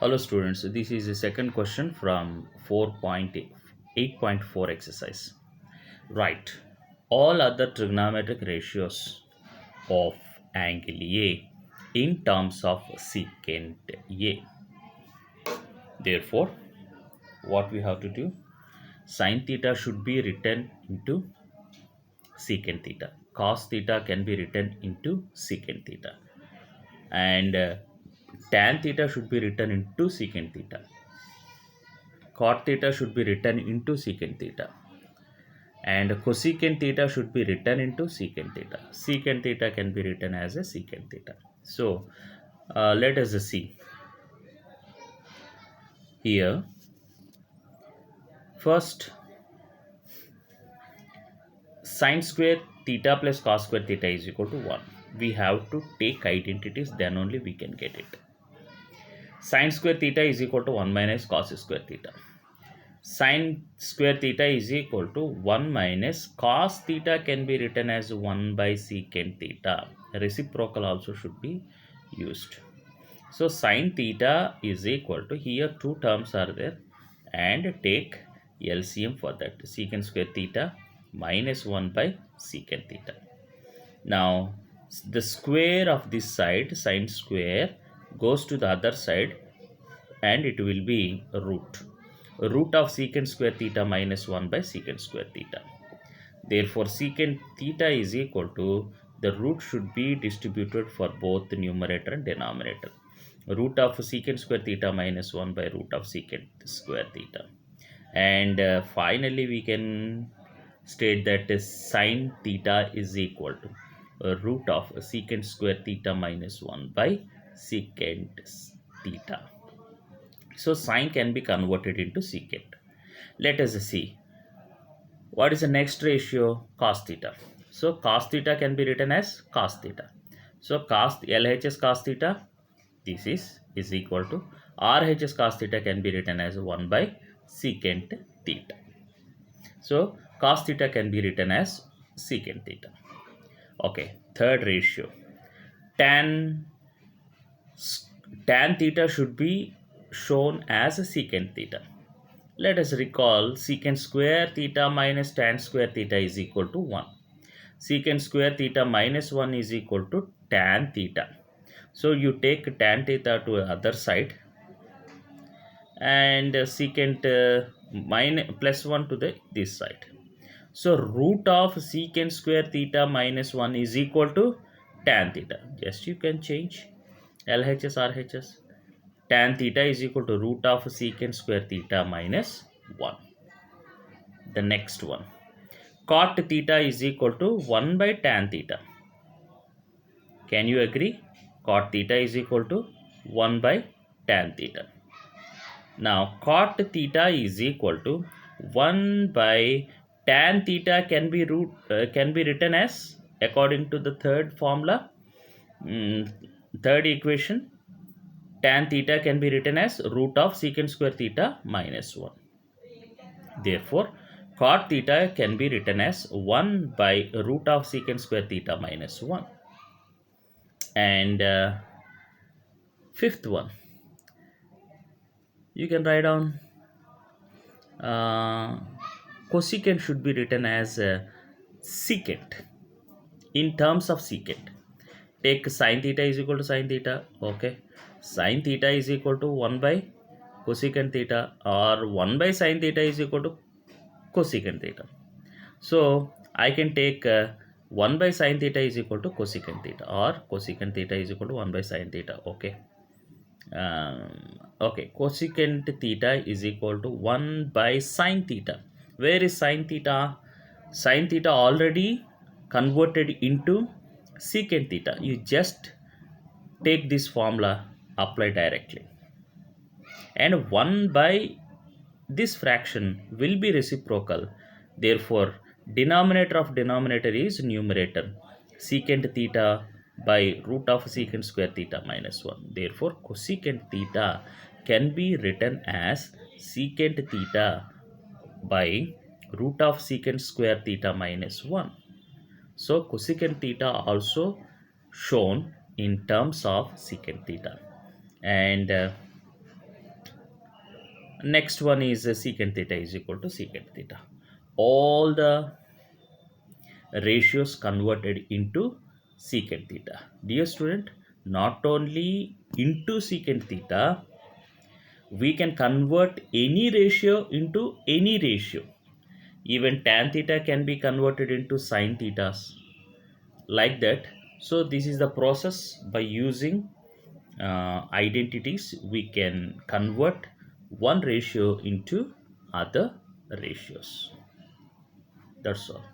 Hello students, this is the second question from 4.8.4 exercise. Write all other trigonometric ratios of angle A in terms of secant A. Therefore, what we have to do? Sin theta should be written into secant theta. Cos theta can be written into secant theta. And tan theta should be written into secant theta. Cot theta should be written into secant theta, and cosecant theta should be written into secant theta. Secant theta can be written as a secant theta. So let us see here. First, sine square theta plus cos square theta is equal to 1. We have to take identities, then only we can get it. Sine square theta is equal to 1 minus cos square theta. Sine square theta is equal to 1 minus cos theta can be written as 1 by secant theta. Reciprocal also should be used. So sine theta is equal to, here two terms are there, and take LCM for that. Secant square theta minus 1 by secant theta. Now the square of this side, sine square, goes to the other side, and it will be root of secant square theta minus 1 by secant square theta. Therefore, secant theta is equal to, the root should be distributed for both the numerator and denominator. Root of secant square theta minus 1 by root of secant square theta. And finally, we can state that sine theta is equal to root of secant square theta minus 1 by secant theta. So sine can be converted into secant. Let us see what is the next ratio. Cos theta. So cos theta can be written as cos theta. So cos LHS cos theta, this is equal to RHS cos theta can be written as 1 by secant theta. So cos theta can be written as secant theta. Okay, third ratio. Tan theta should be shown as a secant theta. Let us recall, secant square theta minus tan square theta is equal to 1. Secant square theta minus 1 is equal to tan theta. So you take tan theta to the other side, and secant minus plus 1 to this side. So root of secant square theta minus 1 is equal to tan theta. Just you can change LHS RHS. Tan theta is equal to root of secant square theta minus 1. The next one, cot theta is equal to 1 by tan theta. Can you agree? Cot theta is equal to 1 by tan theta. Now cot theta is equal to 1 by tan theta can be written as, according to the third formula, third equation, tan theta can be written as root of secant square theta minus 1. Therefore, cot theta can be written as 1 by root of secant square theta minus 1. And fifth one, you can write down cosecant should be written as secant. In terms of secant, take sine theta is equal to sine theta. Okay, sine theta is equal to 1 by cosecant theta, or 1 by sine theta is equal to cosecant theta. So I can take 1 by sine theta is equal to cosecant theta, or cosecant theta is equal to 1 by sine theta. Okay. Okay, cosecant theta is equal to 1 by sine theta. Where is sine theta? Sine theta already converted into secant theta. You just take this formula, apply directly. And 1 by this fraction will be reciprocal. Therefore, denominator of denominator is numerator. Secant theta by root of secant square theta minus 1. Therefore, cosecant theta can be written as secant theta by root of secant square theta minus 1. So, cosecant theta also shown in terms of secant theta. And Next one is secant theta is equal to secant theta. All the ratios converted into secant theta. Dear student, not only into secant theta, we can convert any ratio into any ratio. Even tan theta can be converted into sin thetas, like that. So this is the process. By using identities, we can convert one ratio into other ratios. That's all.